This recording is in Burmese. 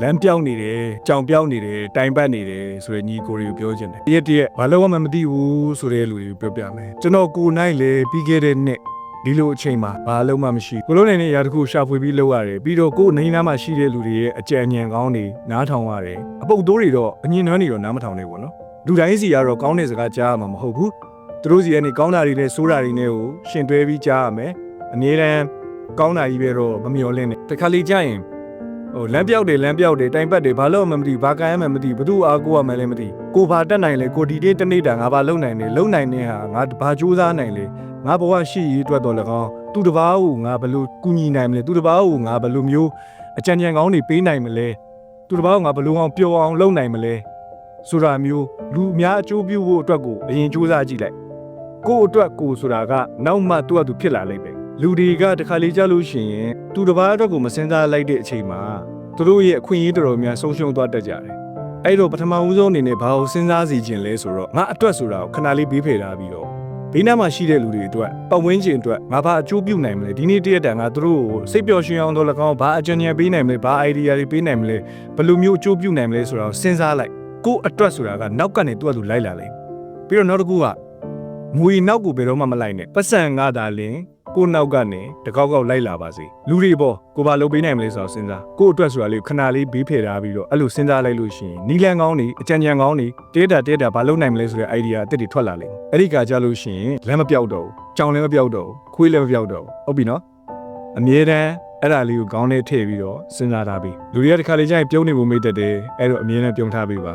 လမ်းပြောင်းနေတယ်ကြောင်ပြောင်းနေတယ်တိုင်ပတ်နေတယ်ဆိုတဲ့ညီကိုတွေကိုပြောချင်တယ်ရက်တရက်ဘာလို့မှမသိဘူးဆိုတဲ့လူတွေကိုပြောပြမယ်ကျွန်တော်ကိုနိုင်လေပြီးခဲ့တဲ့နှစ်ဒီလိုအချိန်မှာဘာလို့မှမရှိကိုလိုနိုင်တဲ့အရာတခုရှာဖွေပြီးလုပ်ရတယ်ပြီးတော့ကိုယ်နေနားမှာရှိတဲ့လူတွေရဲ့အကြံဉာဏ်ကောင်းတွေနားထောင်ရတယ်အပုပ်တိုးတွေတော့အငြင်းနှွမ်းတွေတော့နားမထောင်နိုင်ဘူးနော်လူတိုင်းစီကတော့ကောင်းတဲ့စကားကြားရမှာမဟုတ်ဘူးသူတို့စီကနေကောင်းတာတွေနဲ့ဆိုးတာတွေနဲ့ကိုရှင်တွဲပြီးကြားရမယ်အနည်းတမ်းကောင်းတာကြီးပဲတော့မမျော်လင့်နဲ့တခါလေကြာရင်လမ်းပြောက်တယ်တိုင်ပတ်တယ်ဘာလို့မှမသိဘာကံရမှမသိဘသူအားကိုရမှလည်းမသိကိုဘာတက်နိုင်လဲကိုဒီတင်းတနေ့တာငါဘာလုံနိုင်လဲလုံနိုင်တဲ့ဟာငါဘာစူးစမ်းနိုင်လဲငါဘဝရှိရေးအတွက်တော့၎င်းသူတစ်ပါးကိုငါဘယ်လိုကူညီနိုင်မလဲသူတစ်ပါးကိုငါဘယ်လိုမျိုးအကြံဉာဏ်ကောင်းတွေပေးနိုင်မလဲသူတစ်ပါးကိုငါဘယ်လိုအောင်ပျော်အောင်လုပ်နိုင်မလဲဆိုတာမျိုးလူအများအကျိုးပြုဖို့အတွက်ကိုအရင်စူးစမ်းကြည့်လိုက်ကို့အတွက်ကိုဆိုတာကနောက်မှသူ့အတူဖြစ်လာလိမ့်မယ်လူတွေကတခါလေကြာလို့ရှိရင်သူတစ်ပါးအတွက်ကိုမစင်စားလိုက်တဲ့အချိန်မှာသူတို့ရဲ့အခွင့်အရေးတော်တော်များဆုံးရှုံးသွားတတ်ကြတယ်အဲ့တော့ပထမဦးဆုံးအနေနဲ့ဘာကိုစဉ်းစားစီခြင်းလဲဆိုတော့ငါအတွက်ဆိုတာကိုခဏလေးဘေးဖယ်ထားပြီးတော့ဘေးနားမှာရှိတဲ့လူတွေအတွက်ပတ်ဝန်းကျင်အတွက်ငါဘာအကျိုးပြုနိုင်မလဲဒီနေ့တရက်တန်ငါတို့ကိုစိတ်ပျော်ရွှင်အောင်တော့၎င်းဘာအကြံဉာဏ်ပေးနိုင်မလဲဘာ idea တွေပေးနိုင်မလဲဘယ်လိုမျိုးအကျိုးပြုနိုင်မလဲဆိုတာကိုစဉ်းစားလိုက်ကို့အတွက်ဆိုတာကနောက်ကနေသူ့အတူလိုက်လာလိမ့်ပြီးတော့နောက်တစ်ခုကမွေနောက်ကိုဘယ်တော့မှမလိုက်နဲ့ပတ်စံငါသာလင်ကိုနောက်ကနေတကောက်ကောက်လိုက်လာပါစေလူတွေပေါ့ကိုဘာလုပ်ပေးနိုင်မလဲဆိုတော့စဉ်းစားကို့အတွက်ဆိုတာလေးခဏလေးဘေးဖယ်ထားပြီးတော့အဲ့လိုစဉ်းစားလိုက်လို့ရှိရင်နီလန်ကောင်းနေအကြံဉာဏ်ကောင်းနေတဲတာဘာလုပ်နိုင်မလဲဆိုတဲ့ idea အသစ်တွေထွက်လာလိမ့်မယ်အဲ့ဒီကကြလို့ရှိရင်လမ်းမပြောက်တော့ဘူးကြောင်လည်းမပြောက်တော့ဘူးခွေးလည်းမပြောက်တော့ဘူးဟုတ်ပြီနော်အမြဲတမ်းအဲ့ဒါလေးကိုခေါင်းထဲထည့်ပြီးတော့စဉ်းစားထားပြီးလူတွေကတစ်ခါလေကျရင်ပြုံးနေဖို့မေ့တတ်တယ်အဲ့တော့အမြဲတမ်းပြုံးထားပြီးပါ